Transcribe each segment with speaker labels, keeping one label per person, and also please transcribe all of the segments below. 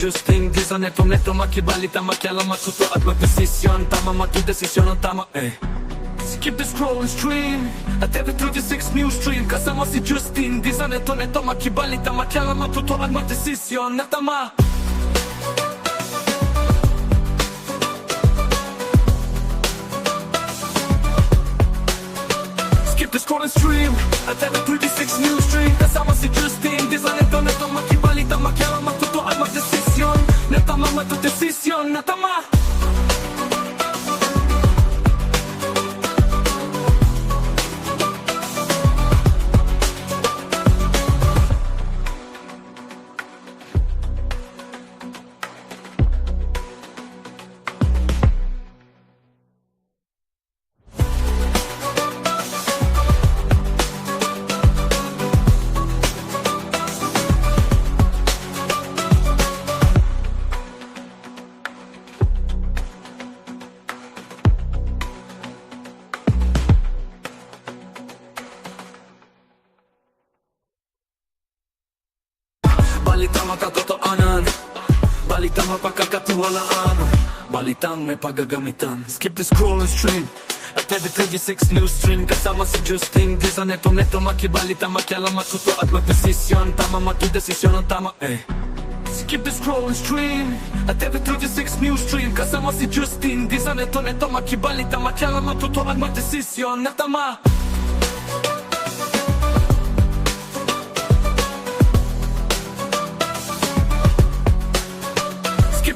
Speaker 1: Justing di sa neto makibalita makialam matuto at magdesisyon. Tama magdesisyon ang tama Skip the scroll and stream at every 36 news stream. Kasama si Justin di sa neto makibalita makialam matuto at magdesisyon na tama. Skip the scroll and stream at every 36 news stream. Kasama si Justin di sa neto makibalita makialam matuto at magdesisyon na tama. Magdesisyon na tama. Balitang makatotoanan, balitang mapagkakatiwalaan, balitang may paggagamitan. Skip the scroll and stream at every 36 news stream. Kasama si Justin di sa neto makibalita makialam matuto at magdesisyon. Tama magdesisyon ang tama Skip the scroll and stream at every 36 news stream. Kasama si Justin di sa neto makibalita makialam matuto at magdesisyon na tama.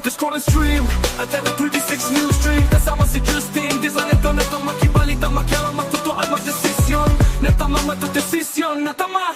Speaker 1: The scroll and stream at every 36 news stream. Kasama si Justin di sa neto makibalita makialam matuto at magdesisyon na tama. Magdesisyon na tama.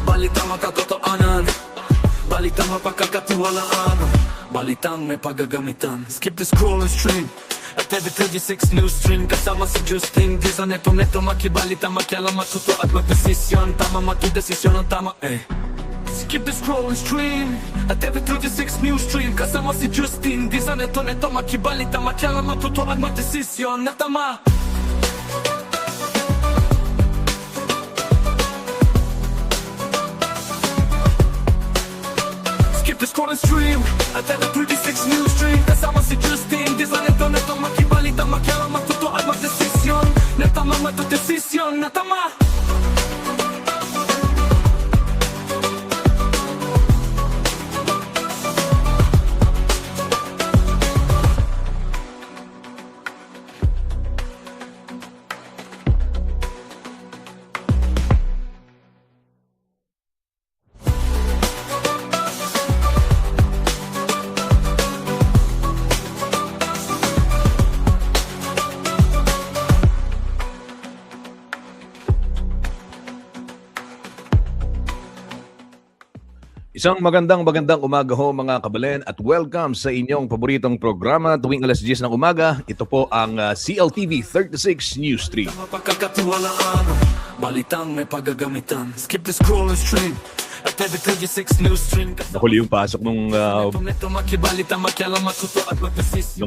Speaker 1: Balitang makatotoanan, balitang mapagkakatiwalaan, balitang may paggagamitan. Skip the scroll and stream at every 36 news stream. Kasama si Justin di sa neto makibalita makialam matuto at magdesisyon. Tama magdesisyon ang tama Skip the scroll and stream at every 36 news stream. Kasama si Justin di sa neto makibalita makialam matuto at magdesisyon na tama. The scroll and stream at every 36 news stream. Kasama si Justin di sa neto makibalita makialam matuto at magdesisyon na tama. Magdesisyon na tama.
Speaker 2: Isang magandang umaga ho mga kabalen at welcome sa inyong paboritong programa tuwing alas 10 ng umaga. Ito po ang CLTV 36 News Stream.
Speaker 1: Mapagkakatiwalaan, balitang may paggagamitan. Skip the scroll and stream at every 36 news stream.
Speaker 2: Nakuli yung pasok nung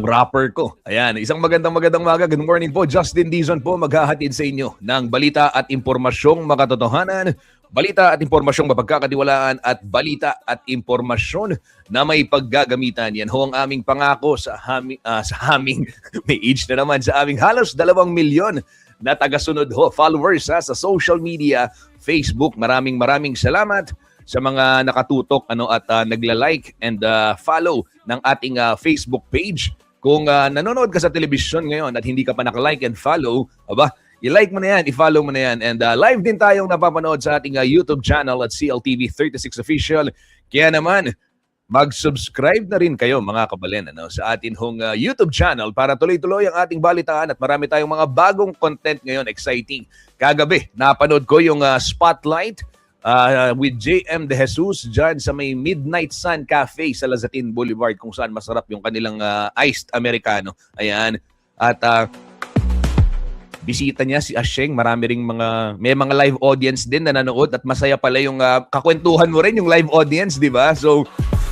Speaker 2: rapper ko. Ayan, isang magandang umaga. Good morning po. Justin Dizon po maghahatid sa inyo ng balita at impormasyong makatotohanan. Balita at impormasyong mapagkakatiwalaan at balita at impormasyon na may paggagamitan. Yan ho ang aming pangako sa aming may age na naman, sa aming halos 2 milyon na tagasunod ho, followers sa social media, Facebook. Maraming salamat sa mga nakatutok at nagla-like and follow ng ating Facebook page. Kung nanonood ka sa television ngayon at hindi ka pa naka-like and follow, i-like mo na yan, i-follow mo na yan. And live din tayong napapanood sa ating YouTube channel at CLTV 36 Official. Kaya naman, mag-subscribe na rin kayo mga kabalen sa atin hong YouTube channel para tuloy-tuloy ang ating balitaan at marami tayong mga bagong content ngayon, exciting. Kagabi, napanood ko yung Spotlight with JM De Jesus dyan sa may Midnight Sun Cafe sa Lazatin Boulevard kung saan masarap yung kanilang iced Americano. Ayan. At bisita niya si Asheng, may mga live audience din na nanood at masaya pala yung kakwentuhan mo rin yung live audience, di ba? So,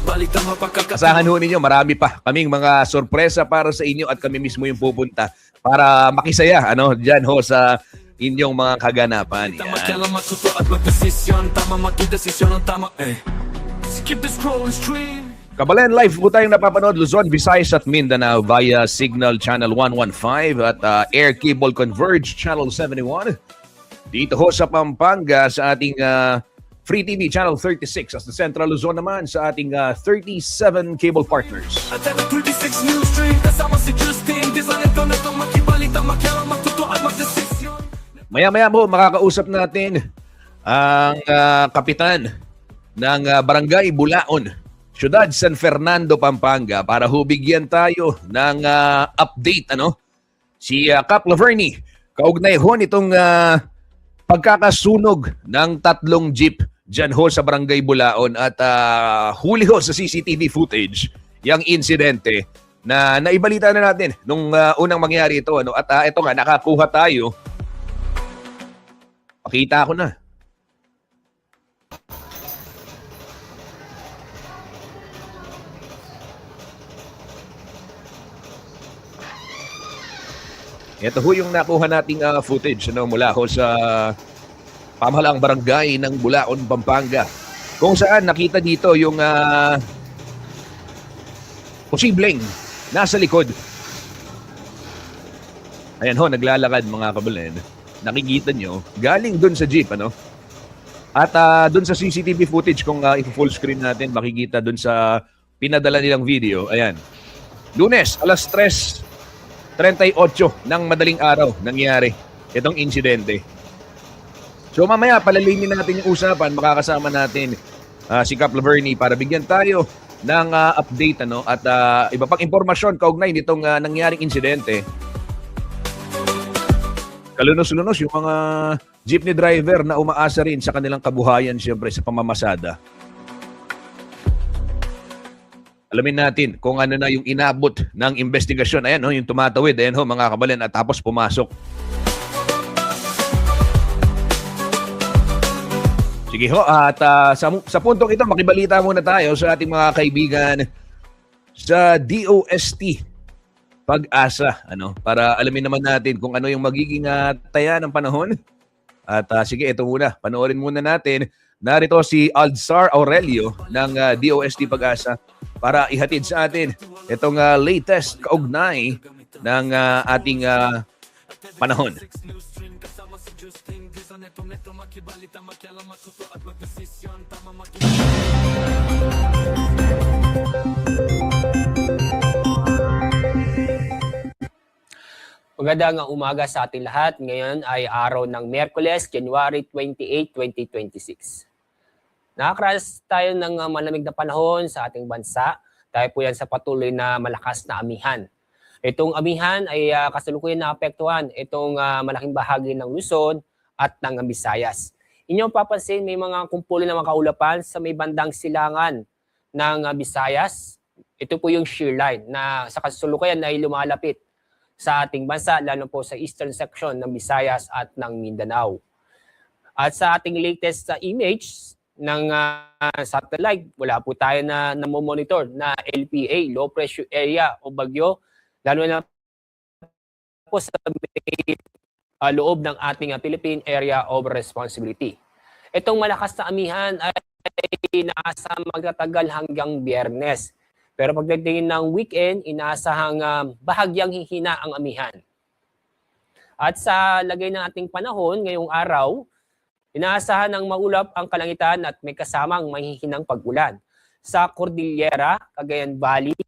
Speaker 2: asahan ho ninyo, marami pa kaming mga sorpresa para sa inyo at kami mismo yung pupunta para makisaya dyan ho sa inyong mga kaganapan. Kabalen, live po tayong napapanood Luzon, Visayas at Mindanao via Signal Channel 115 at Air Cable Converge Channel 71. Dito ho sa Pampanga sa ating Free TV Channel 36 as the Central Luzon naman sa ating 37 cable partners. Maya-maya po makakausap natin ang kapitan ng Barangay Bulaon, Siyudad San Fernando, Pampanga para hubigyan tayo ng update. Si Cap Laverny, kaugnay ho nitong pagkakasunog ng 3 jeep dyan ho sa Barangay Bulaon at huli ho sa CCTV footage yung insidente na naibalita na natin nung unang mangyari ito. At ito nga, nakakuha tayo. Pakita ko na. Ito ho yung nakuha nating footage mula ho sa pamahalaang barangay ng Bulaon, Pampanga. Kung saan nakita dito yung posibleng nasa likod. Ayan ho, naglalakad mga kabalen. Nakikita nyo, galing dun sa jeep. At dun sa CCTV footage, kung i-full screen natin, makikita dun sa pinadala nilang video. Ayan. Lunes, alas 3:38 ng madaling araw nangyari itong insidente. So mamaya palalimin natin yung usapan, makakasama natin si Cap Laverny para bigyan tayo ng update at iba pang impormasyon kaugnay nitong nangyaring insidente. Kalunos-lunos yung mga jeepney driver na umaasa rin sa kanilang kabuhayan siyempre sa pamamasada. Alamin natin kung ano na yung inabot ng investigasyon. Ayan yung tumatawid. Ayan mga kabalen at tapos pumasok. Sige ho, at sa puntong ito, makibalita muna tayo sa ating mga kaibigan sa DOST Pag-asa. Para alamin naman natin kung ano yung magiging taya ng panahon. At sige, ito muna. Panoorin muna natin. Narito si Aldzar Aurelio ng DOST Pag-asa para ihatid sa atin itong latest kaugnay ng ating panahon.
Speaker 3: Magandang umaga sa ating lahat. Ngayon ay araw ng Miyerkules, January 28, 2026. Nakakaranas tayo ng malamig na panahon sa ating bansa. Dahil po yan sa patuloy na malakas na amihan. Itong amihan ay kasalukuyan na apektuhan itong malaking bahagi ng Luzon at ng Visayas. Inyong papansin, may mga kumpulo na mga kaulapan sa may bandang silangan ng Visayas. Ito po yung shear line na sa kasalukuyan ay lumalapit sa ating bansa, lalo po sa eastern section ng Visayas at ng Mindanao. At sa ating latest image ng satellite, wala po tayo na monitor na LPA, low pressure area o bagyo, lalo na po sa loob ng ating Philippine Area of Responsibility. Itong malakas na amihan ay nasa magtatagal hanggang Biyernes. Pero pagdating ng weekend, inaasahang bahagyang hihina ang amihan. At sa lagay ng ating panahon ngayong araw, inaasahan ng maulap ang kalangitan at may kasamang mahihinang pag-ulan. Sa Cordillera, Cagayan Valley,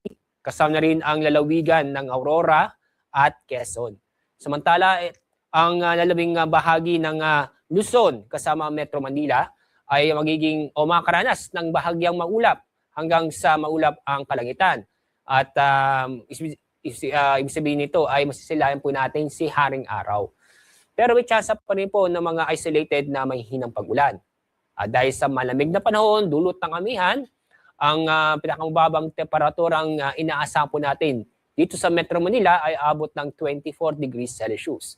Speaker 3: kasama na rin ang lalawigan ng Aurora at Quezon. Samantala, ang lalabing bahagi ng Luzon kasama Metro Manila ay magiging o makaranas ng bahagyang maulap hanggang sa maulap ang kalangitan. At ibig sabihin nito ay masisilayan po natin si Haring Araw. Pero may tsansa pa rin po ng mga isolated na mahihinang pag-ulan. Dahil sa malamig na panahon, dulot ng amihan, ang pinakamababang temperaturang inaasahan po natin dito sa Metro Manila ay abot ng 24 degrees Celsius.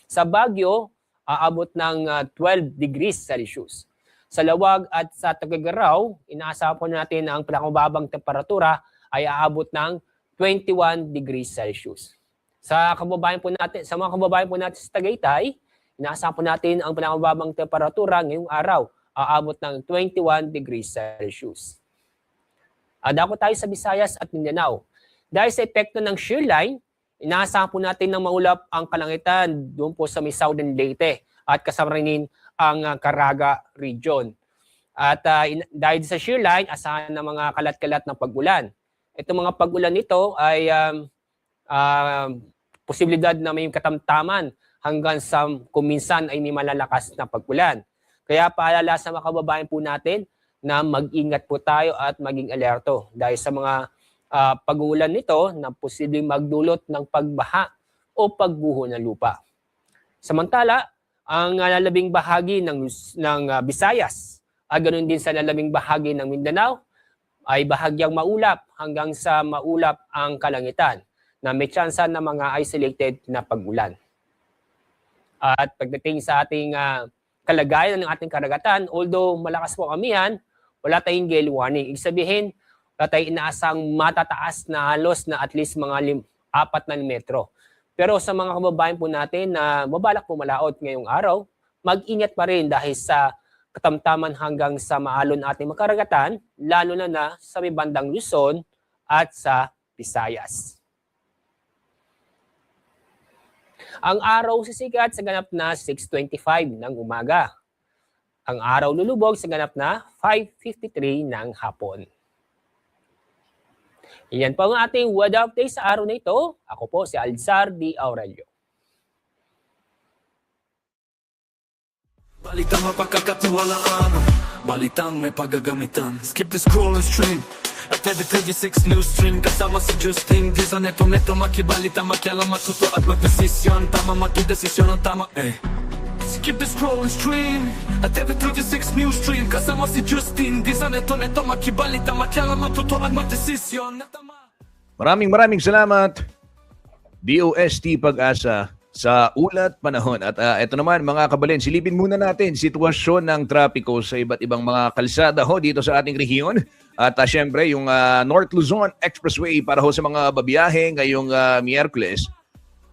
Speaker 3: Sa Baguio, aabot ng 12 degrees Celsius. Sa Lawag at sa Tuguegarao, inaasahan po natin na ang pinakamababang temperatura ay aabot ng 21 degrees Celsius. Sa mga kababayan po natin sa Tagaytay, inaasahan po natin ang pinakamababang temperatura ngayong araw aabot ng 21 degrees Celsius. Dako tayo sa Visayas at Mindanao. Dahil sa epekto ng shear line, inaasahan po natin na maulap ang kalangitan doon po sa may Southern Leyte at kasama rin ang Caraga region. At dahil sa shear line, asahan ng mga kalat-kalat ng pag-ulan. Itong mga pag-ulan nito ay posibilidad na may katamtaman hanggang sa kuminsan ay may malalakas na pag-ulan. Kaya paalala sa mga kababayan po natin na mag-ingat po tayo at maging alerto dahil sa mga pag-uulan nito na posibleng magdulot ng pagbaha o pagbuho ng lupa. Samantala, ang lalabing bahagi ng Visayas at ganoon din sa lalabing bahagi ng Mindanao ay bahagyang maulap hanggang sa maulap ang kalangitan na may tsansa ng mga isolated na pag-ulan. At pagdating sa ating kalagayan ng ating karagatan, although malakas po ang amihan, wala tayong gale warning. Ibig sabihin, wala tayong inaasang matataas na halos na at least mga 4 na metro. Pero sa mga kababayan po natin na mabalak po malaot ngayong araw, mag-ingat pa rin dahil sa katamtaman hanggang sa maalon ating makaragatan, lalo na sa may bandang Luzon at sa Visayas. Ang araw sisikat sa ganap na 6:25 ng umaga. Ang araw lulubog sa ganap na 5:53 ng hapon. Iyan po ang ating weather update sa araw na ito. Ako po si Alzar D. Aurelio.
Speaker 1: Balitang mapagkakatiwalaan, balitang may paggagamitan. Skip the scroll and stream at every 36 news stream. Kasama si Justin Dizon, neto makibalita, makialam, matuto at magdesisyon. Tama, magdesisyon ang tama, Skip the scroll and stream at every 36 news stream. Kasama si Justin Dizon, neto makibalita, makialam, matuto at magdesisyon.
Speaker 2: Maraming salamat, DOST Pag-asa, sa ulat panahon. At ito naman mga kabalin, silipin muna natin sitwasyon ng trapiko sa iba't ibang mga kalsada dito sa ating rehiyon. At syempre yung North Luzon Expressway para sa mga babiyahe ngayong Miyerkules.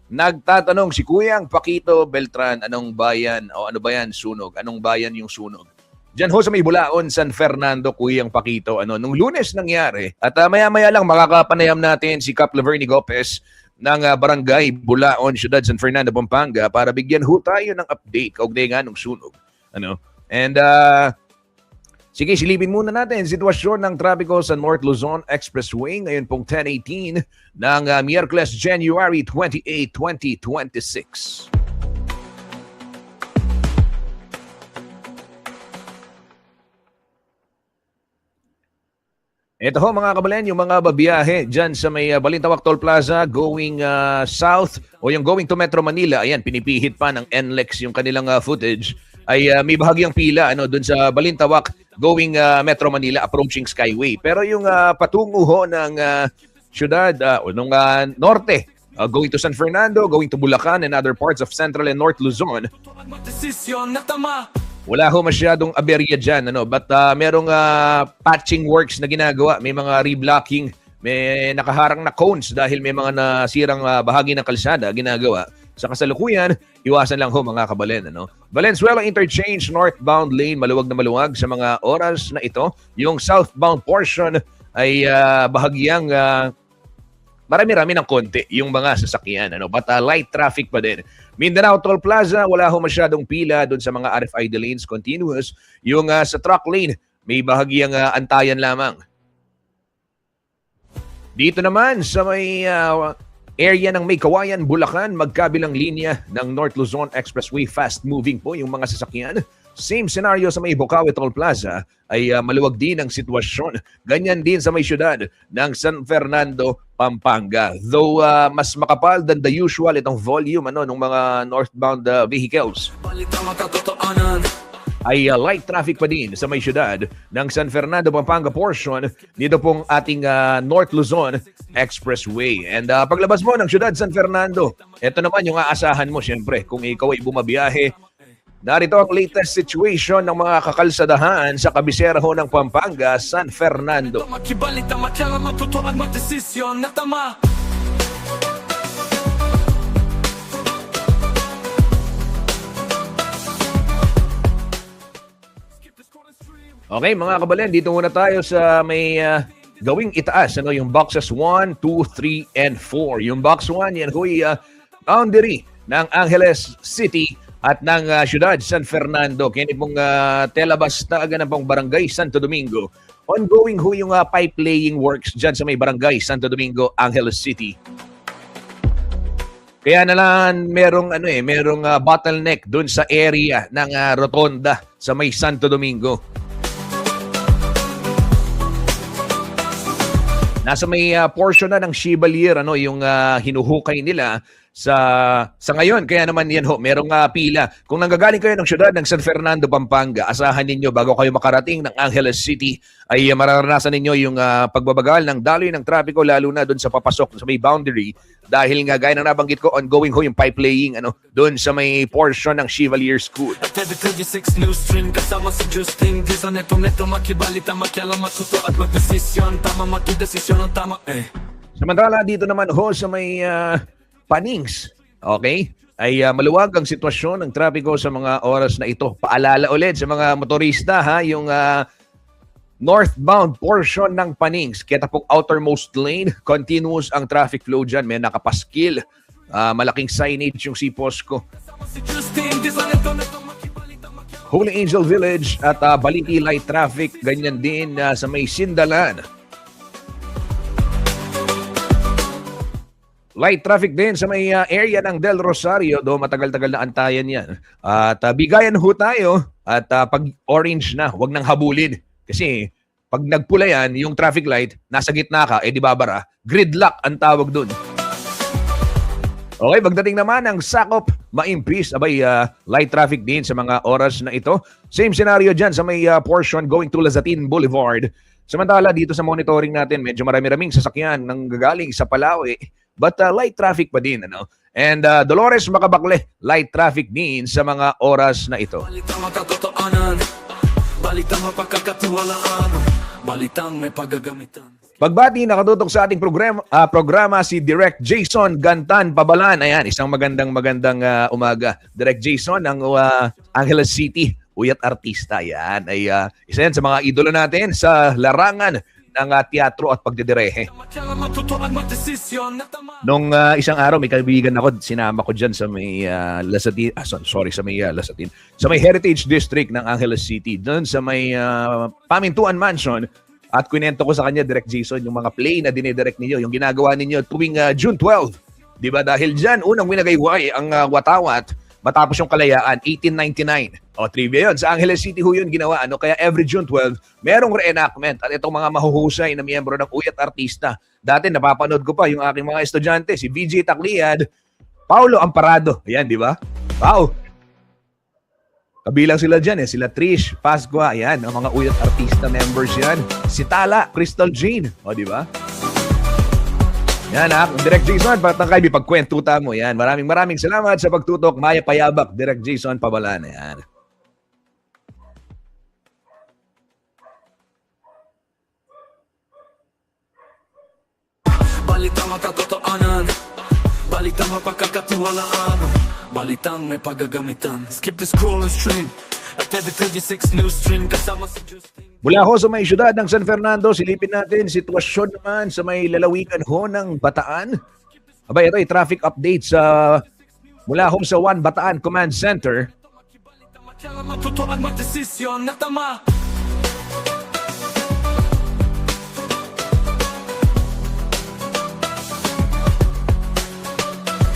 Speaker 2: Nagtatanong si Kuyang Paquito Beltran, anong bayan o ano ba yan sunog? Anong bayan yung sunog? Diyan sa may Bulaon, San Fernando, Kuyang Paquito. Nung Lunes nangyari. At maya-maya lang makakapanayam natin si Cap Laverny Gopez ng Barangay Bulaon, Ciudad San Fernando, Pampanga para bigyan tayo ng update kaugnay nga ng sunog. And sige, silipin muna natin sitwasyon ng trapiko sa North Luzon Expressway ngayon pong 10:18 ng Miyerkules, January 28, 2026. Ito mga kabalen, yung mga babiyahe dyan sa may Balintawak Toll Plaza going south o yung going to Metro Manila, ayan, pinipihit pa ng NLEX yung kanilang footage, ay may bahagyang pila doon sa Balintawak going Metro Manila approaching Skyway. Pero yung patungo ng syudad nung norte, going to San Fernando, going to Bulacan and other parts of Central and North Luzon, wala masyadong aberya dyan, but merong patching works na ginagawa. May mga reblocking, may nakaharang na cones dahil may mga nasirang bahagi ng kalsada ginagawa. Sa kasalukuyan, iwasan lang mga kabalen. Valenzuela Interchange, northbound lane, maluwag na maluwag sa mga oras na ito. Yung southbound portion ay bahagyang marami-rami ng konti yung mga sasakyan. But light traffic pa din. Mindanao Toll Plaza, wala masyadong pila doon sa mga RFID lanes, continuous. Yung sa truck lane, may bahagyang antayan lamang. Dito naman sa may area ng May Kawayan, Bulacan, magkabilang linya ng North Luzon Expressway, fast moving po yung mga sasakyan. Same scenario sa may Bukawi Toll Plaza ay maluwag din ang sitwasyon. Ganyan din sa may syudad ng San Fernando, Pampanga. Though mas makapal than the usual itong volume ng mga northbound vehicles,
Speaker 1: Balitang makatotohanan.
Speaker 2: ay light traffic pa din sa may syudad ng San Fernando, Pampanga portion dito pong ating North Luzon Expressway. And paglabas mo ng syudad San Fernando, ito naman yung aasahan mo siyempre kung ikaw ay bumabiyahe. Narito ang latest situation ng mga kakalsadahan sa kabisera ho ng Pampanga, San Fernando.
Speaker 1: Makibalita, makialam, matuto at magdesisyon na tama.
Speaker 2: Okay mga kabalen, dito muna tayo sa may gawing itaas, yung boxes 1, 2, 3, and 4. Yung box 1, yan huy boundary ng Angeles City at ng syudad San Fernando. Kaya pong telabas na agad ng pong barangay Santo Domingo. Ongoing ho yung pipe laying works dyan sa may barangay Santo Domingo, Angeles City. Kaya na lang merong bottleneck doon sa area ng rotonda sa may Santo Domingo. Nasa may portion na ng Chevalier yung hinuhukay nila sa ngayon. Kaya naman yan ho, merong pila. Kung nanggagaling kayo ng syudad ng San Fernando, Pampanga, asahan ninyo bago kayo makarating ng Angeles City ay mararanasan ninyo yung pagbabagal ng daloy ng trapiko, lalo na doon sa papasok sa may boundary. Dahil nga gaya ng nabanggit ko, ongoing ho yung pipe laying doon sa may portion ng Chevalier School.
Speaker 1: At every 36 news stream kasama si Justin. Di sa neto makibalita, makialam, matuto at magdesisyon. Tama, magdesisyon ang tama
Speaker 2: Samantala dito naman ho sa may Panings, okay? Ay maluwag ang sitwasyon ng trapiko sa mga oras na ito. Paalala ulit sa mga motorista yung northbound portion ng Panings, kaya tapong outermost lane, continuous ang traffic flow dyan. May nakapaskil, malaking signage yung Siposco.
Speaker 1: Kasama si Justin. Di sa neto makibalita, makialam.
Speaker 2: Holy Angel Village at Baliti light traffic, ganyan din sa may Sindalan. Light traffic din sa may area ng Del Rosario, do matagal-tagal na antayan yan. At bigayan ho tayo at pag orange na, wag nang habulin. Kasi pag nagpula yan, yung traffic light, nasa gitna ka, di babara. Gridlock ang tawag dun. Okay, pagdating naman ng sakop, maimpis, light traffic din sa mga oras na ito. Same scenario dyan sa may portion going to Lazatin Boulevard. Samantala, dito sa monitoring natin, medyo marami-raming sasakyan nang gagaling sa Palawi. But light traffic pa din, And Dolores Macabacle, light traffic din sa mga oras na ito.
Speaker 1: Balitang makatotohanan. Balitang mapagkakatiwalaan. Balitang may paggagamitan.
Speaker 2: Pagbati, nakatutok sa ating programa si Direk Jason Gantan Pabalan. Ayan, isang magandang umaga. Direk Jason ng Angeles City, uyat artista. Yan, ay isa yan sa mga idolo natin sa larangan ng teatro at pagdidirehe.
Speaker 1: Makialam, matuto at magdesisyon na tama.
Speaker 2: Nung isang araw, may kaibigan ako, sinama ko dyan sa may Lasatin, sa may Lasatin, sa may Heritage District ng Angeles City, doon sa may Pamintuan Mansion, at kwento ko sa kanya, Direk Jason, yung mga play na dinidirect ninyo, yung ginagawa ninyo tuwing June 12. Di ba? Dahil dyan, unang winagayway ang Watawat, matapos yung Kalayaan, 1899. O, trivia yun. Sa Angeles City ho yun ginawa. Kaya every June 12, merong reenactment. At itong mga mahuhusay na miyembro ng Uyat Artista. Dati, napapanood ko pa yung aking mga estudyante, si VJ Tacliad, Paulo Amparado. Ayan, di ba? Wow! Kabilang sila dyan, sila Trish, Pascua, ayan, ang mga Uyat Artista members yan. Si Tala, Crystal Jean. O, di ba? Yan Direk Jason, patangkay, pagkwentuta mo. Yan, maraming salamat sa pagtutok. Maya Payabak, Direk Jason Pabalan. Yan.
Speaker 1: Balitang makatotohanan. Balitang mapagkakatiwalaan. Balitang may paggagamitan. Skip the scroll and stream. At every 36 news stream kasama si Justin.
Speaker 2: Mula ho sa may syudad ng San Fernando, silipin natin sitwasyon naman sa may lalawigan ho ng Bataan. Ito ay traffic update sa mula ho sa 1 Bataan Command Center.
Speaker 1: Makialam, matuto at magdesisyon na tama.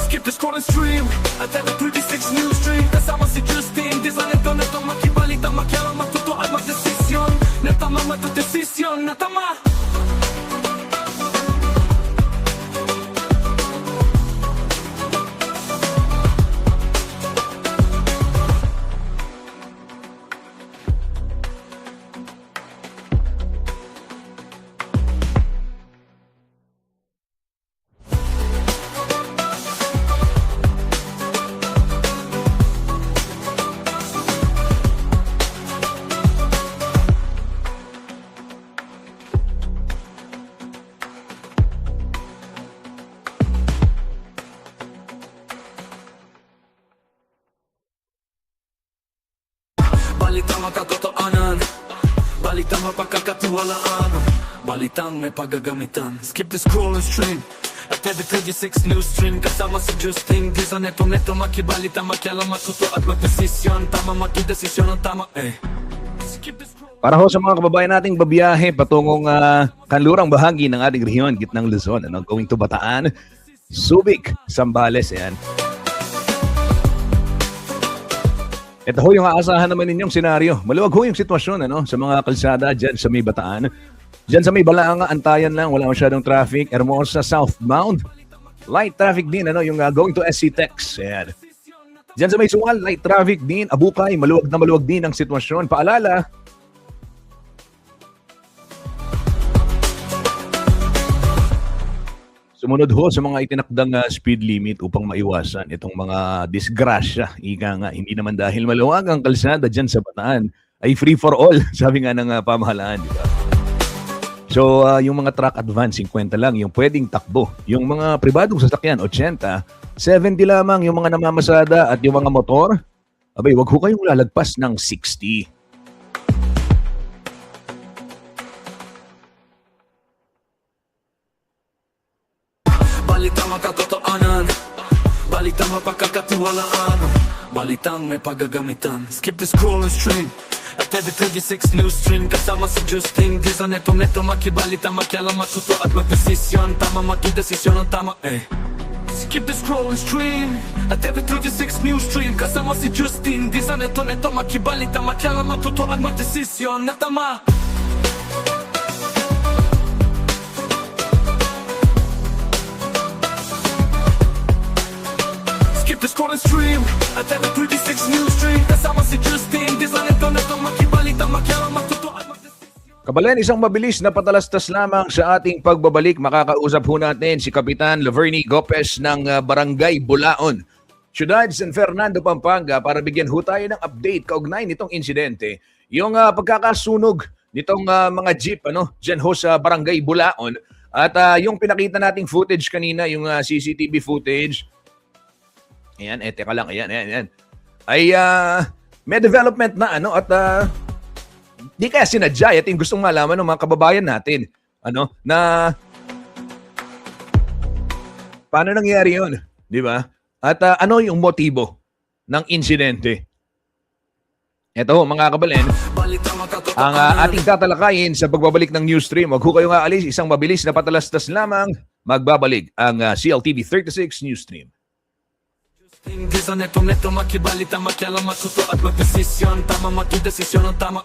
Speaker 1: Skip the scroll and stream. At every 36 news stream kasama si Justin. Di sa neto makibalita. Balitang makatotohanan, balitang mapagkakatiwalaan, balitang may paggagamitan. Skip the scroll and stream at every 36 news stream. Kasama si Justin Dizon, neto makibalita, makialam, matuto at magdesisyon. Tama, magdesisyon ang tama, Skip the scroll.
Speaker 2: Para ho sa mga kababayan nating babiyahe patungong kanlurang bahagi ng ating rehiyon, gitnang Luzon, going to Bataan, Subic, Zambales, ayan. Ito ho yung aasahan naman ninyong senaryo. Maluwag ho yung sitwasyon sa mga kalsada dyan sa may Bataan. Dyan sa may Balaanga, antayan lang, wala masyadong traffic. Hermosa southbound, light traffic din, yung going to SC Tex. Ayan. Dyan sa may Suwal, light traffic din. Abukay, maluwag na maluwag din ang sitwasyon. Paalala, sumunod ho sa mga itinakdang speed limit upang maiwasan itong mga disgrasya. Ika nga, hindi naman dahil maluwag ang kalsada dyan sa Bataan ay free for all, sabi nga ng pamahalaan, di ba? So, yung mga truck advance, 50 lang yung pwedeng takbo. Yung mga pribadong sasakyan, 80, 70 lamang yung mga namamasada at yung mga motor, abay, wag ho kayong lalagpas ng 60.
Speaker 1: Balitang makatotohanan, balitang mapagkakatiwalaan, balitang may paggagamitan. Skip the scroll and stream at every 36 news stream. Kasama si Justin Dizon, neto makibalita, makialam, matuto at magdesisyon. Tama, magdesisyon ang tama, Skip the scroll and stream at every 36 news stream. Kasama si Justin Dizon, neto makibalita, makialam, matuto at magdesisyon na tama. The scroll and stream at every 36 news stream. Kasama si Justin Dizon, neto makibalita, makialam, matuto at magdesisyon.
Speaker 2: Kabalen, isang mabilis na patalastas lamang sa ating pagbabalik. Makakausap ho natin si Kapitan Laverny Gopez ng Barangay Bulaon, Ciudad San Fernando, Pampanga, para bigyan ho tayo ng update kaugnay nitong insidente. Yung pagkakasunog nitong mga jeep dyan ho sa Barangay Bulaon. At yung pinakita nating footage kanina, yung CCTV footage, ayan, teka lang, ayan. Ay, may development na, at di kaya sinadya. Ito yung gustong malaman ng mga kababayan natin, na paano nangyari yun, di ba? At ano yung motibo ng insidente? Ito, mga kabalen, ang ating tatalakayin sa pagbabalik ng Newsstream. Huwag ho kayong aalis, isang mabilis na patalastas lamang, magbabalik ang CLTV 36 Newsstream.
Speaker 1: Dizon, neto makibalita, makialam, matuto at magdesisyon. Tama, magdesisyon ang tama,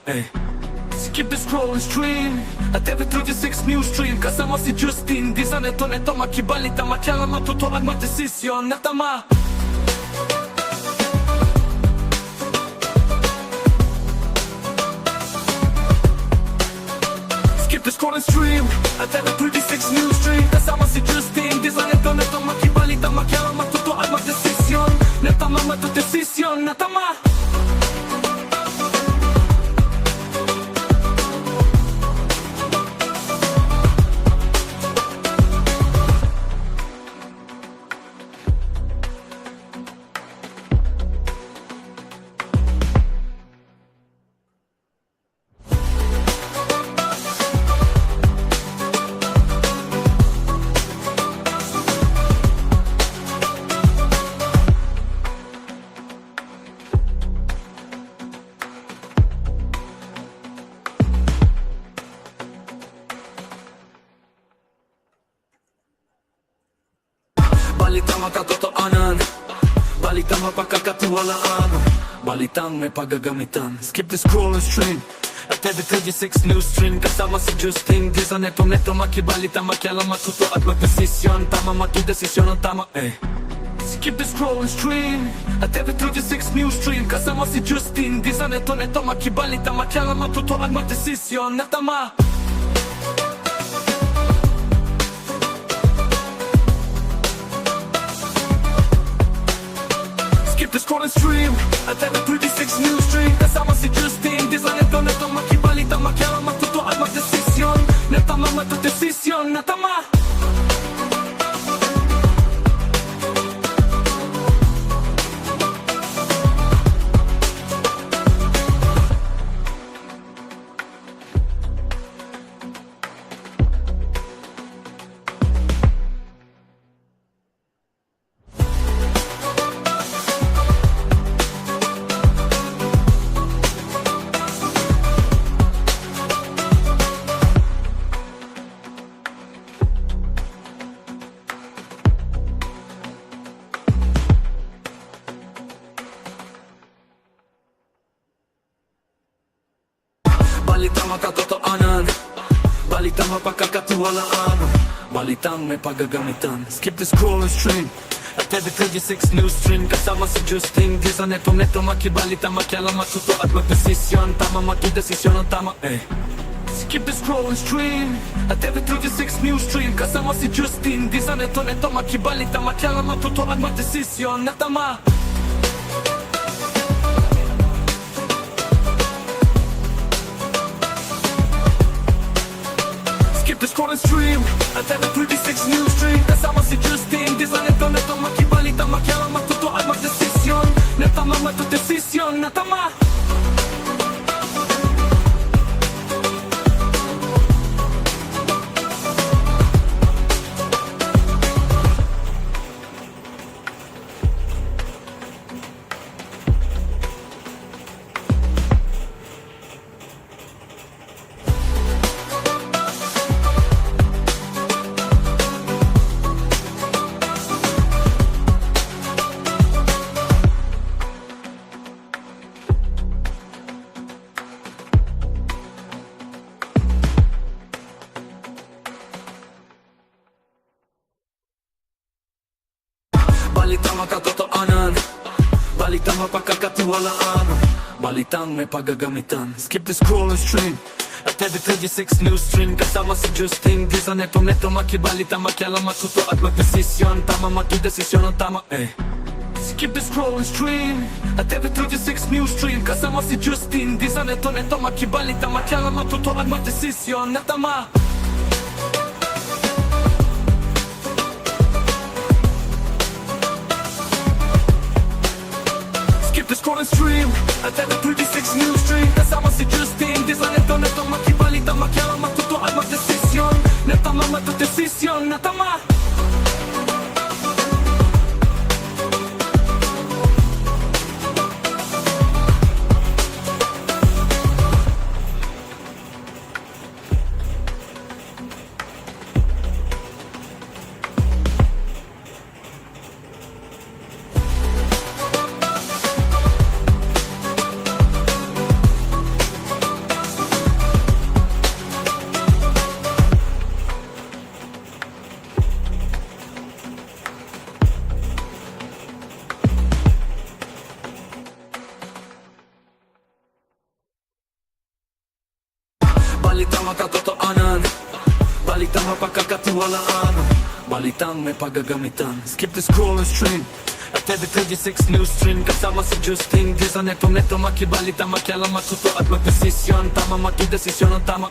Speaker 1: Skip the scroll and stream at every 36 news stream. Kasama si Justin Dizon, neto makibalita, makialam, matuto at magdesisyon na tama. Skip the scroll and stream at every 36 news stream. Kasama si Justin Dizon, neto makibalita, makialam, matuto at magdesisyon na tama, magdesisyon na tama. Balitang makatotohanan, balitang mapagkakatiwalaan, balitang may paggagamitan. Skip the scroll and stream at every 36 news stream. Kasama si Justin Dizon, neto makibalita, makialam, matuto at magdesisyon. Tama, magdesisyon ang tama, Skip the scroll and stream at every 36 news stream. Kasama si Justin Dizon, neto makibalita, makialam, matuto at magdesisyon na tama. Skip the scroll and stream at every 36 news stream. Kasama si Justin Dizon, neto makibalita, makialam, matuto at magdesisyon na tama, magdesisyon na tama. Balitang makatotohanan, balitang mapagkakatiwalaan, balitang may paggagamitan. Skip the scroll and stream at every 36 news stream. Kasama si Justin Di sa neto makibalita, makialam, matuto at magdesisyon. Tama, magdesisyon ang tama Skip the scroll and stream at every 36 news stream. Kasama si Justin Di sa neto makibalita, makialam, matuto at magdesisyon na tama. Skip the scroll and stream at every 36 news stream. Kasama si Justin Di sa neto makibalita, makialam, matuto at magdesisyon na tama, magdesisyon na tama. Balitang makatotohanan, balitang mapagkakatiwalaan, balitang may paggagamitan. Skip the scroll and stream at every 36 news stream. Kasama si Justin Di sa neto makibalita, makialam, matuto at magdesisyon. Tama, magdesisyon ang tama Skip the scroll and stream at every 36 news stream. Kasama si Justin Di sa neto makibalita, makialam, matuto at magdesisyon na tama. The scroll and stream at every 36 news stream. Kasama si Justin Di sa neto makibalita, makialam, matuto at magdesisyon na tama, magdesisyon na tama. Balitang makatotohanan, balitang mapagkakatiwalaan, balitang may paggagamitan. Skip the scroll and stream at every 36 news stream. Kasama si Justin Di sa neto makibalita, makialam, matuto at magdesisyon. Tama, magdesisyon ang tama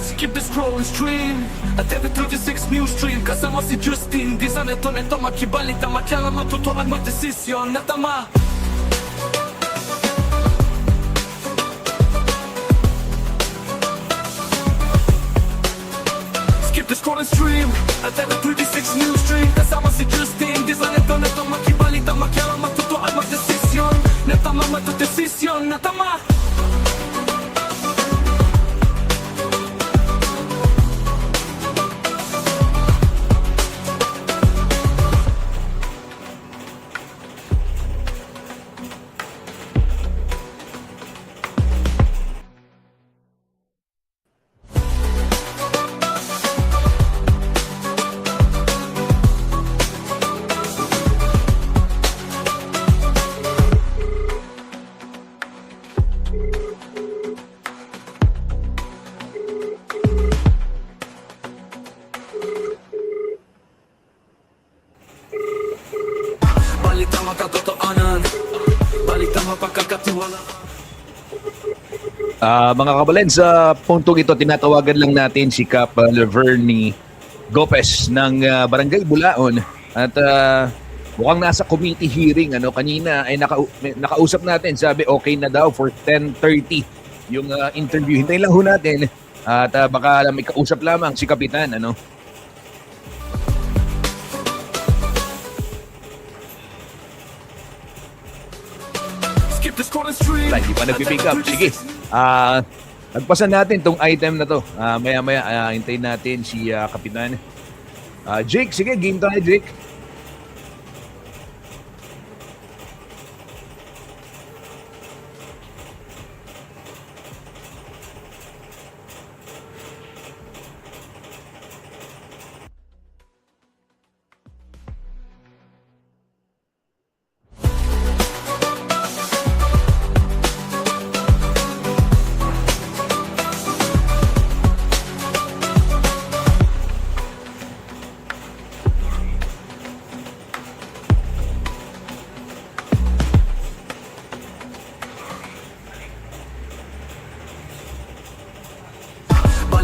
Speaker 1: Skip the scroll and stream at every 36 news stream. Kasama si Justin Di sa neto makibalita, makialam, matuto at magdesisyon na tama. The scroll and stream at every 36 news stream. Kasama si Justin Di sa neto makibalita, makialam, matuto at magdesisyon na tama, magdesisyon na tama. Balitang makatotohanan, balitang mapagkakatiwalaan.
Speaker 2: Mga kabalen, sa puntong ito, tinatawagan lang natin si Cap Laverne Gopez ng Barangay Bulaon. At mukhang nasa committee hearing. Kanina ay nakausap natin. Sabi okay na daw for 10:30 yung interview. Hintayin lang ho natin. At baka may kausap lamang si Kapitan. Wala, hindi pa nagpipick up. Sige. Nagpasan natin tong item na to. Maya-maya, hintayin natin si Kapitan. Jake, sige, game tayo, Jake.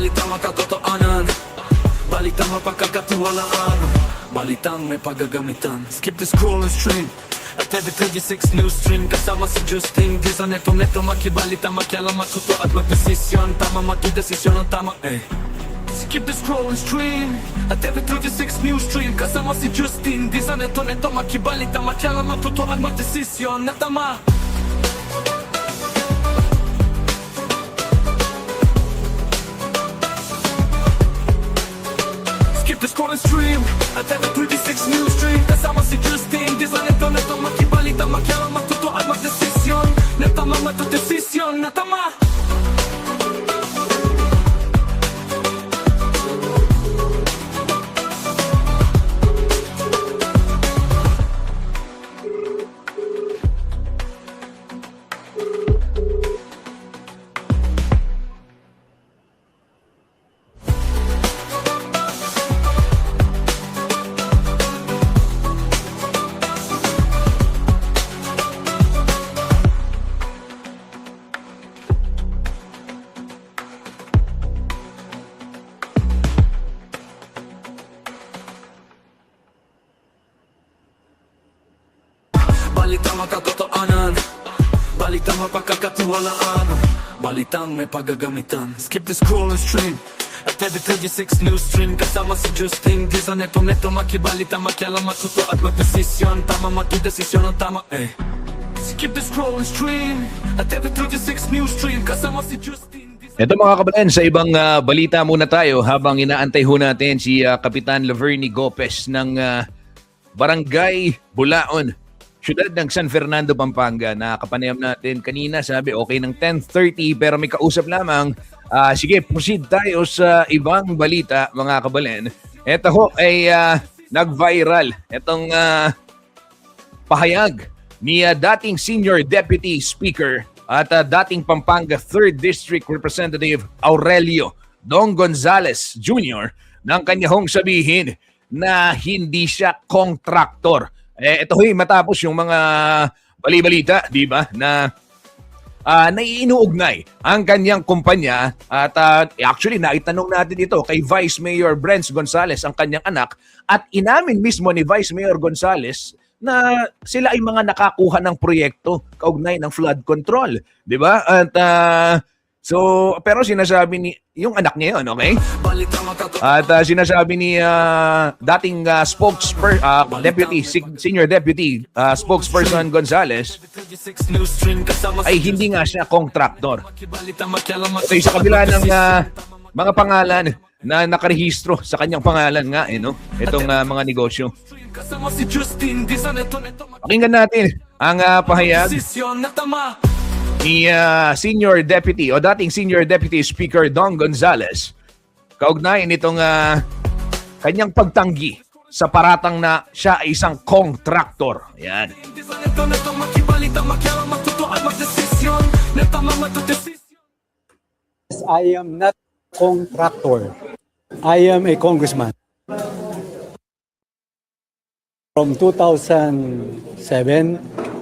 Speaker 1: Balitang makatotohanan, balitang mapagkakatiwalaan, balitang may pagagamitan. Skip the scroll and stream at every 36 news stream. Kasama si Justin Dizon, neto makibalita, makialam, matuto at magdesisyon. Tama matudesisyon ang tama, Skip the scroll and stream at every 36 news stream. Kasama si Justin Dizon, neto makibalita, makialam, matuto at magdesisyon na tama. Skip the scroll and stream at every 36 news stream. Kasama si Justin Dizon, neto makibalita, makialam, matuto at magdesisyon na tama, matudesisyon na tama. Balitang makatotohanan, balitang mapagkakatiwalaan, balitang may pagagamitan. Skip the scroll and stream at every 36 news stream. Kasama si Justin Dizon, neto makibalita, makialam, matuto at magdesisyon. Tama matudesisyon ang tama, Skip the scroll and stream at every 36 news stream. Kasama si Justin Dizon.
Speaker 2: Ito mga kabayan, sa ibang balita muna tayo habang inaantay ho natin si Kapitan Laverne Gopez ng Barangay Bulaon, siyudad ng San Fernando, Pampanga. Nakapanayam natin kanina, sabi okay ng 10:30 pero may kausap lamang. Sige, proceed tayo sa ibang balita mga kabalen. Ito ho ay nag-viral. Itong pahayag ni dating Senior Deputy Speaker at dating Pampanga 3rd District Representative Aurelio Dong Gonzales Jr. ng kanyang sabihin na hindi siya contractor. Ito ho'y matapos yung mga bali-balita, di ba, na naiinuugnay ang kanyang kumpanya at actually naitanong natin ito kay Vice Mayor Brence Gonzales, ang kanyang anak, at inamin mismo ni Vice Mayor Gonzales na sila ay mga nakakuha ng proyekto kaugnay ng flood control, di ba? At pero sinasabi ni yung anak niya yun, okay? At sinasabi ni dating Senior Deputy Spokesperson Gonzales ay hindi nga siya contractor. Ito sa kabila ng mga pangalan na nakarehistro sa kanyang pangalan nga, itong mga negosyo. Pakinggan natin ang pahayag ni Senior Deputy o dating Senior Deputy Speaker Dong Gonzales kaugnay nitong kanyang pagtanggi sa paratang na siya ay isang contractor. Ayan.
Speaker 4: I am not contractor. I am a congressman. From 2007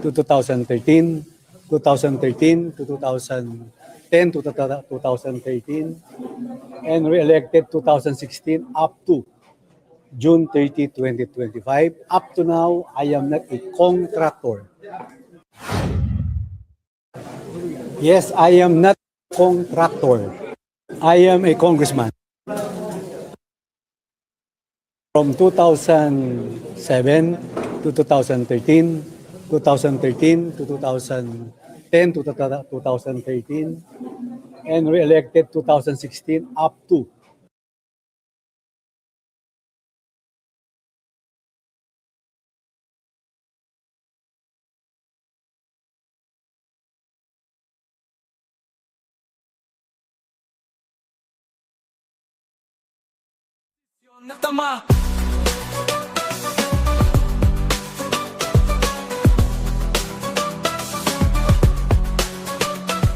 Speaker 4: to 2013, 2013 to 2010 to 2013, and re-elected 2016 up to June 30, 2025. Up to now, I am not a contractor. Yes, I am not a contractor. I am a congressman. From 2007 to 2013, 2013 to 2010 to 2013, and re-elected 2016 up to
Speaker 1: Natama.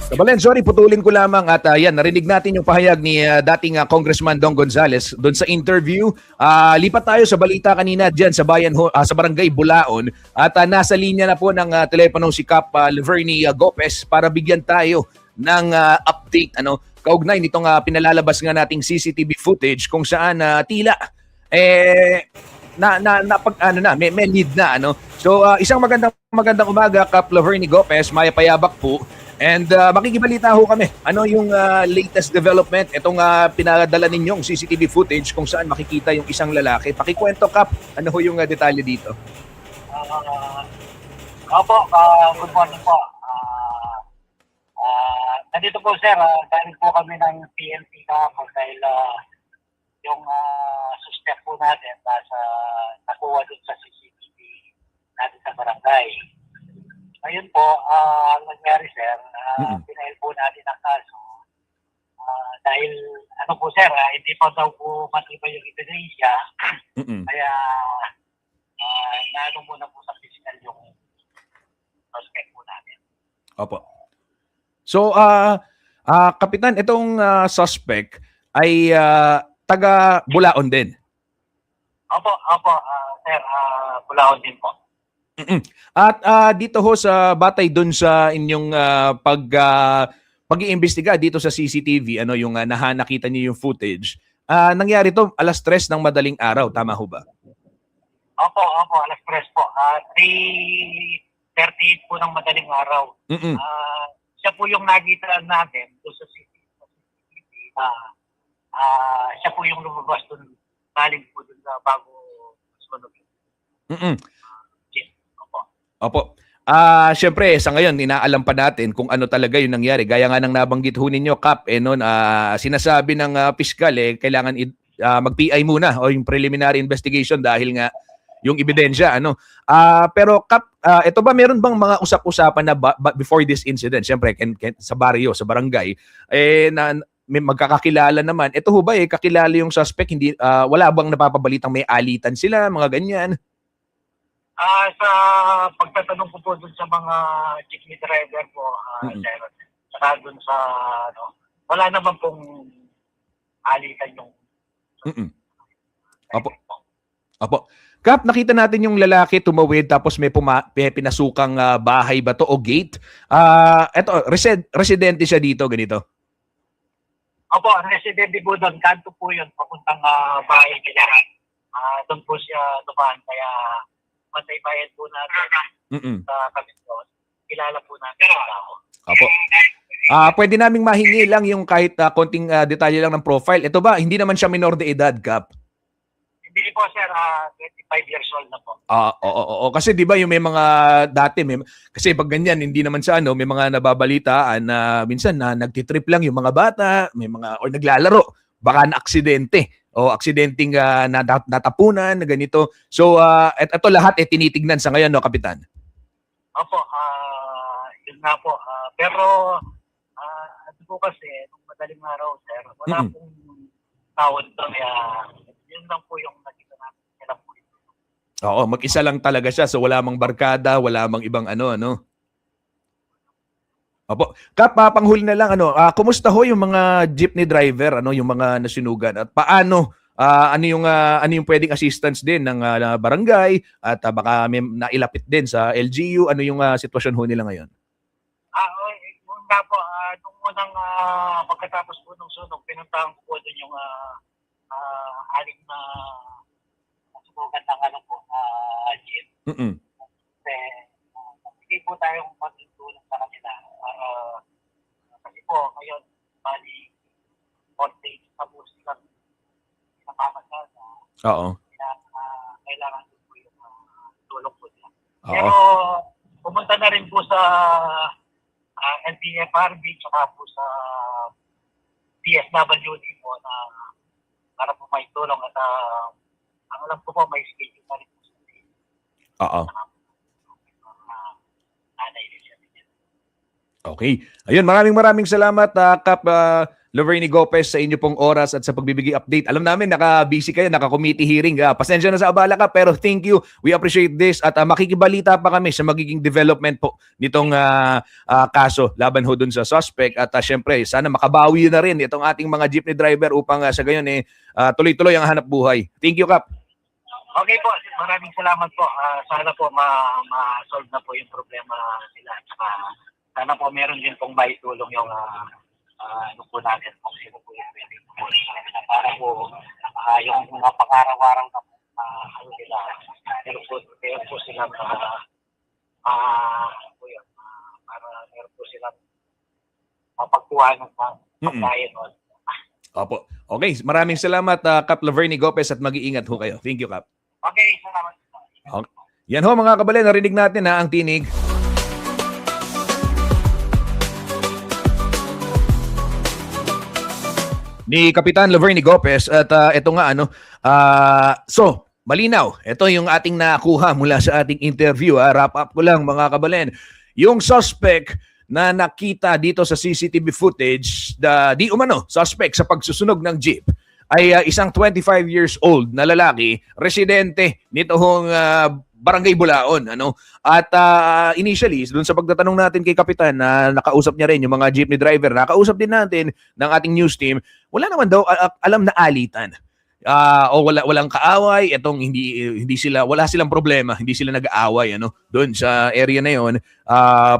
Speaker 2: Kabalen, sorry, putulin ko lamang at yan, narinig natin yung pahayag ni dating Congressman Dong Gonzales doon sa interview. Lipat tayo sa balita kanina dyan sa bayan sa Barangay Bulaon at nasa linya na po ng telepono si Kap Laverne Gopez para bigyan tayo ng update kaugnay nitong pinalalabas nga nating CCTV footage kung saan tila may lead na ano. So isang magandang umaga Kap Laverne Gopez, Maya Payabak po. And makikibalita ho kami. Ano yung latest development itong pinadala ninyong CCTV footage kung saan makikita yung isang lalaki. Pakikwento Kap, ano ho yung detalye dito?
Speaker 5: Opo, good morning po. Nandito po sir, galing po kami ng PNP kahapon dahil yung suspect po natin nakuha dun sa CCTV natin sa barangay. Ngayon po, ang nangyari sir, pinail po natin ang kaso dahil ano po sir, hindi pa daw po matibay yung ebidensya. Kaya naano muna po sa physical yung suspect po natin.
Speaker 2: Opo. So, Kapitan, itong suspect ay taga Bulaon din.
Speaker 5: Opo, sir, Bulaon din po.
Speaker 2: At dito ho sa batay doon sa inyong pag-iimbestiga dito sa CCTV, ano yung nakita niyo yung footage, nangyari to alas 3 ng madaling araw, tama ho ba?
Speaker 5: Opo, alas 3 po. 3:38 po ng madaling araw. Siya po yung nakita natin doon sa CCTV. Siya po yung lumabas doon, galing po doon sa bago sunog.
Speaker 2: Opo. Syempre, sa ngayon, inaalam pa natin kung ano talaga yung nangyari. Gaya nga ng nabanggit ho ninyo, Kap, sinasabi ng piskal, kailangan mag-PI muna o yung preliminary investigation dahil nga yung ebidensya. Pero, Kap, ito ba meron bang mga usap-usapan na before this incident? Syempre, sa baryo, sa barangay, na may magkakakilala naman. Ito ho ba kakilala yung suspect? Hindi, wala bang napapabalitang may alitan sila, mga ganyan?
Speaker 5: Sa pagtatanong ko po dun sa mga jeepney driver po, saka dun sa, wala naman pong alitan yung...
Speaker 2: Opo. Kap, nakita natin yung lalaki tumawid tapos may pinasukang bahay ba to o gate. Eto, residente siya dito, ganito.
Speaker 5: Opo, residente po doon. Kanto po yun, papuntang bahay nila. Doon po siya dumaan, kaya matay-bayan po natin sa Kamisyon. Kilala po natin ang tao.
Speaker 2: Opo. Pwede naming mahingi lang yung kahit konting detalye lang ng profile. Ito ba, hindi naman siya minor de edad, Kap?
Speaker 5: Hindi po sir, 25 years old na po.
Speaker 2: Oo. Kasi 'di ba yung may mga dati kasi pag ganyan hindi naman sa may mga nababalitaan na minsan na nagtitrip lang yung mga bata, may mga or naglalaro, baka na aksidente o aksidenteng natapunan na ganito. So ito lahat tinitignan sa ngayon, no, Kapitan?
Speaker 5: Opo, yun nga po. Pero ano po kasi nung madaling araw sir, wala pong tawad doon, kaya yun lang po yung nakita natin.
Speaker 2: Oo, mag-isa lang talaga siya. So wala mang barkada, wala mang ibang ano. Opo. Kap, panghuli na lang, kumusta ho yung mga jeepney driver, yung mga nasinugan? At paano, ano yung pwedeng assistance din ng barangay? At baka may nailapit din sa LGU. Ano yung sitwasyon ho nila ngayon?
Speaker 5: Yun nga po, nung unang pagkatapos po ng sunog, pinuntahan ko po doon yung aling na nasubukan ng jeep. Hindi po tayong magtutulong sa kanila. Kasi po, ngayon, bali, 40 sa bus lang sa pamasada.
Speaker 2: Oo.
Speaker 5: Kailangan po yung tulong po nila. Pero, pumunta na rin po sa NPFRB tsaka po sa PSWD po na para po may tulong at ang alam ko po may schedule na rin po sa
Speaker 2: Oo. Okay. Ayun, maraming salamat Kap Laverne Gopez sa inyo pong oras at sa pagbibigay update. Alam namin naka-busy kayo, naka-committee hearing. Pasensya na sa abala ka pero thank you. We appreciate this at makikibalita pa kami sa magiging development po nitong kaso laban ho dun sa suspect at syempre sana makabawi na rin itong ating mga jeepney driver upang sa gayon tuloy-tuloy ang hanap buhay. Thank you, Kap.
Speaker 5: Okay po, maraming salamat po. Sana po ma-solve na po yung problema nila. At sana po meron din pong maitulong yung ano po natin kung sino po yung pwede tumulong sa kanila. Para po yung mga pang-araw-araw na ano nila, meron po silang po yun, para meron po silang mapagkuha ng pagkain.
Speaker 2: Opo. Okay, maraming salamat Kap Laverny Gopez at mag-iingat ho kayo. Thank you, Kap.
Speaker 5: Okay, salamat.
Speaker 2: Okay. Yan ho mga kabalen, narinig natin ang tinig ni Kapitan Laverny Gopez at ito nga so malinaw, ito yung ating nakuha mula sa ating interview. Wrap up ko lang mga kabalen. Yung suspect na nakita dito sa CCTV footage, di umano, suspect sa pagsusunog ng jeep, ay isang 25 years old na lalaki, residente nitong Barangay Bulaon. At initially, doon sa pagtatanong natin kay Kapitan na nakausap niya rin yung mga jeepney driver, nakausap din natin ng ating news team, wala naman daw alam na alitan. O walang kaaway, etong wala silang problema, hindi sila nag-aaway doon sa area na yon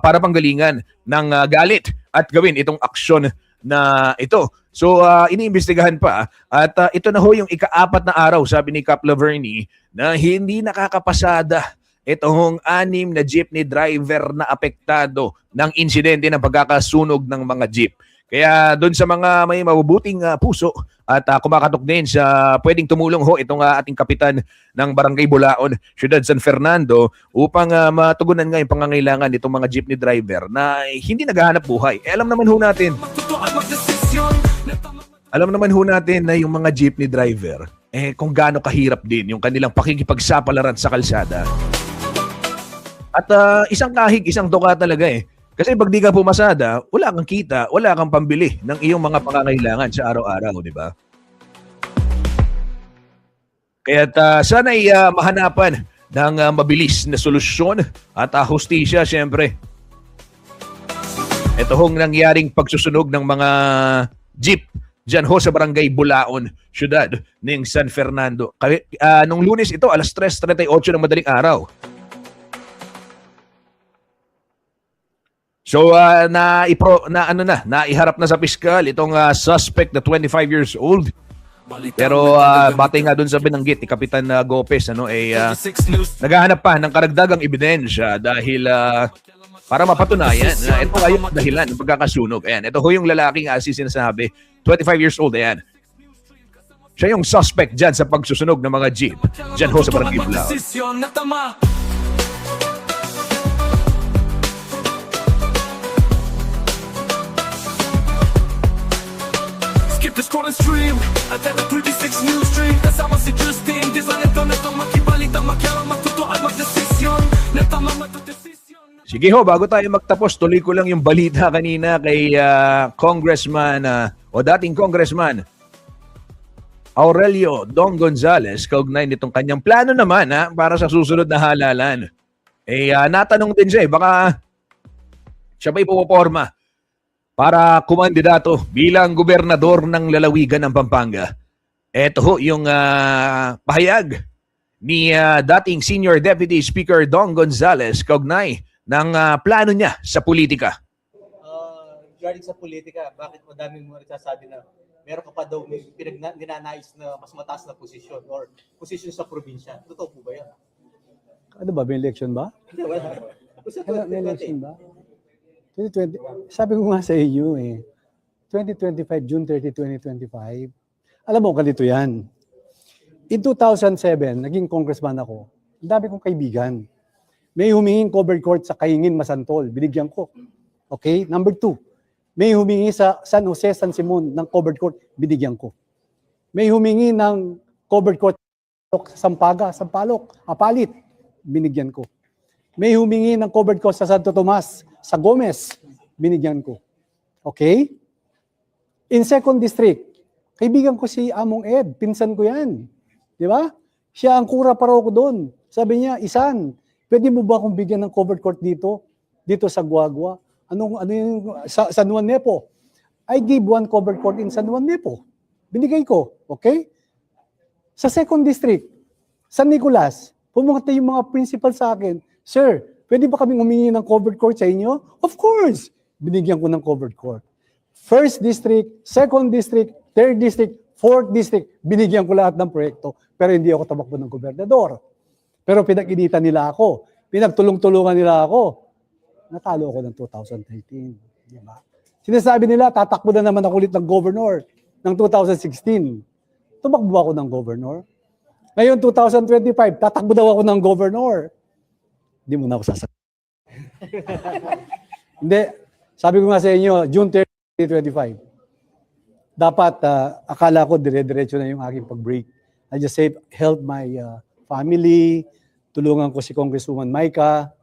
Speaker 2: para panggalingan ng galit at gawin itong aksyon na ito. So iniimbestigahan pa at ito na ho yung ika-4 na araw, sabi ni Kap Laverny, na hindi nakakapasada itong 6 na jeepney driver na apektado ng insidente ng pagkakasunog ng mga jeep. Kaya doon sa mga may mabubuting puso at kumakatok din sa pwedeng tumulong ho itong ating kapitan ng Barangay Bulaon, Ciudad San Fernando, upang matugunan nga yung pangangailangan nitong mga jeepney driver na hindi naghahanap buhay. Alam naman ho natin na yung mga jeepney driver, kung gaano kahirap din yung kanilang pakikipagsapalaran sa kalsada. At isang kahig, isang tuka talaga Kasi pag di ka pumasada, wala kang kita, wala kang pambili ng iyong mga pangangailangan sa araw-araw, di ba? Kaya sana'y mahanapan ng mabilis na solusyon at hustisya, siyempre. Ito hong nangyaring pagsusunog ng mga jeep dyan ho sa Barangay Bulaon, Ciudad ng San Fernando. Nung Lunes ito, alas 3:38 ng madaling araw. So naiharap na sa piskal itong suspect na 25 years old. Pero batay nga doon sa binanggit ni Kapitan Gopez naghahanap pa ng karagdagang ebidensya dahil para mapatunayan na ito ay yung dahilan ng pagkakasunog. Ayan, ito ho yung lalaking sinasabi, 25 years old, ayan. Siya yung suspect dyan sa pagsusunog ng mga jeep dyan ho sa Barangay Bulaon.
Speaker 1: The scroll and stream at the 36 news stream. Kasama si Justin. Di sa neto makibalita, makialam, matutuan, magdesisyon. Netama matudesisyon.
Speaker 2: Sige ho, bago tayo magtapos, tuloy ko lang yung balita kanina kay Congressman o dating Congressman Aurelio Dong Gonzales, kaugnay nitong kanyang plano naman para sa susunod na halalan. Natanong din siya baka siya ba ipoporma para kumandidato bilang gobernador ng lalawigan ng Pampanga. Ito ho yung pahayag ni dating Senior Deputy Speaker Dong Gonzales kaugnay ng plano niya sa politika.
Speaker 6: Regarding sa politika, bakit madaming mo nagsasabi na meron ka pa daw ninanais na mas mataas na posisyon or posisyon sa probinsya? Totoo po ba yan?
Speaker 4: Ano ba? May election ba?
Speaker 6: Hindi, wala.
Speaker 4: May election ba? 2020, sabi ko nga sa inyo 2025, June 30, 2025. Alam mo, ganito yan. In 2007, naging congressman ako. Ang dami kong kaibigan. May huminging covered court sa Kaingin, Masantol. Binigyan ko. Okay? Number 2, may humingi sa San Jose, San Simon ng covered court. Binigyan ko. May humingi ng covered court sa Sampalok, Apalit. Binigyan ko. May humingi ng covered court sa Santo Tomas, sa Gomez, binigyan ko. Okay? In 2nd District, kaibigan ko si Among Ed, pinsan ko yan. Di ba? Siya ang kura paro ko doon. Sabi niya, Isan, pwede mo ba akong bigyan ng covered court dito? Dito sa Guagua? Ano yung sa San Juan Nepo? I gave one covered court in San Juan Nepo. Binigay ko. Okay? Sa 2nd District, San Nicolas, pumunta yung mga principal sa akin, Sir, pwede ba kaming humingi ng covered court sa inyo? Of course! Binigyan ko ng covered court. First district, second district, third district, fourth district, binigyan ko lahat ng proyekto, pero hindi ako tumakbo ng gobernador. Pero pinag-initan nila ako, pinagtulong-tulungan nila ako. Natalo ako ng 2013. Di ba? Sinasabi nila, tatakbo na naman ako ulit ng governor ng 2016. Tumakbo ako ng governor. Ngayon, 2025, tatakbo daw ako ng governor. Hindi mo na ako sasabihin. Hindi. Sabi ko nga sa inyo, June 30, 2025. Dapat, akala ko dire-diretso na yung aking pag-break. I just help my family, tulungan ko si Congresswoman Maika,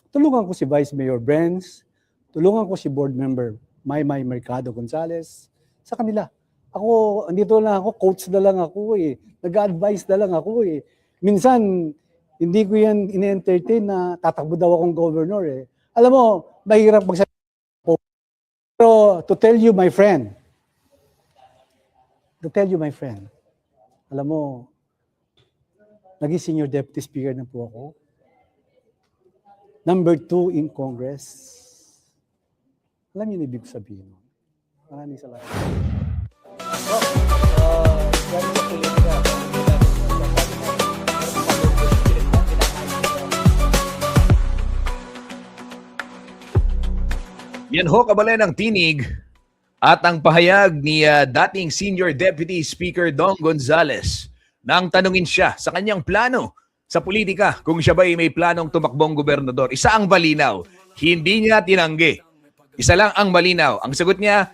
Speaker 4: tulungan ko si Vice Mayor Benz, tulungan ko si Board Member Maymay Mercado Gonzales, sa kanila. Ako, andito lang ako, coach na lang ako eh. Nag-advise na lang ako eh. Minsan, hindi ko yan ine-entertain na tatakbo daw akong governor eh. Alam mo, mahirap magsalita. Pero to tell you my friend, alam mo, naging senior deputy speaker na po ako. Number 2 in Congress. Alam niyo yung ibig sabihin. Maraming salamat.
Speaker 2: Yan ho, kabalan ng tinig at ang pahayag ni dating Senior Deputy Speaker Dong Gonzales nang tanungin siya sa kanyang plano sa politika kung siya ba ay may planong tumakbong gobernador. Isa ang malinaw, hindi niya tinanggi. Isa lang ang malinaw. Ang sagot niya,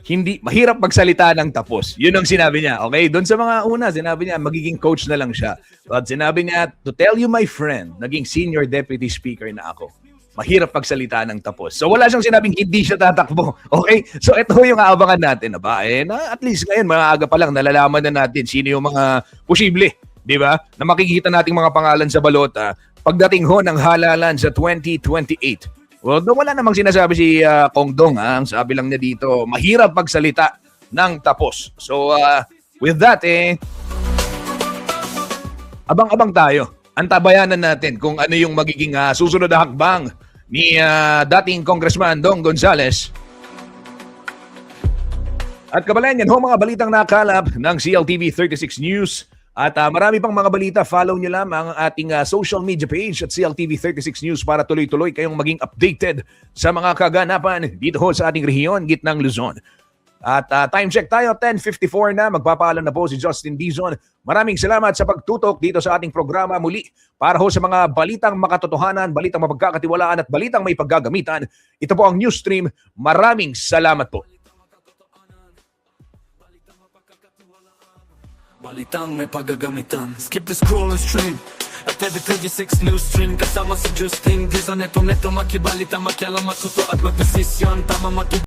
Speaker 2: hindi, mahirap magsalita ng tapos. Yun ang sinabi niya. Okay? Doon sa mga una, sinabi niya, magiging coach na lang siya. But sinabi niya, to tell you my friend, naging Senior Deputy Speaker na ako. Mahirap pagsalita ng tapos. So wala siyang sinabing hindi siya tatakbo. Okay? So ito yung aabangan natin. Aba, na at least ngayon, mga aga pa lang, nalalaman na natin sino yung mga posible. Di ba? Na makikita nating mga pangalan sa balota pagdating ho ng halalan sa 2028. Well, wala namang sinasabi si Kong Dong. Ang sabi lang niya dito, mahirap pagsalita ng tapos. So with that, abang-abang tayo. Antabayanan natin kung ano yung magiging susunod na hakbang ni dating Congressman Dong Gonzales. At kabalayan yan ho, mga balitang nakalap ng CLTV 36 News. At marami pang mga balita, follow nyo lamang ang ating social media page at CLTV 36 News para tuloy-tuloy kayong maging updated sa mga kaganapan dito ho sa ating rehiyon, gitnang Luzon. At time check tayo, 10:54 na. Magpapaalam na po si Justin Dizon. Maraming salamat sa pagtutok dito sa ating programa muli para ho sa mga balitang makatotohanan, balitang mapagkakatiwalaan at balitang may paggagamitan. Ito po ang news stream. Maraming salamat po.
Speaker 1: Balitang may paggagamitan. Skip the scroll and stream at every 36 news stream. Kasama si Justin Dizon. Neto makibalita, makialam, matuto at magdesisyon. Tama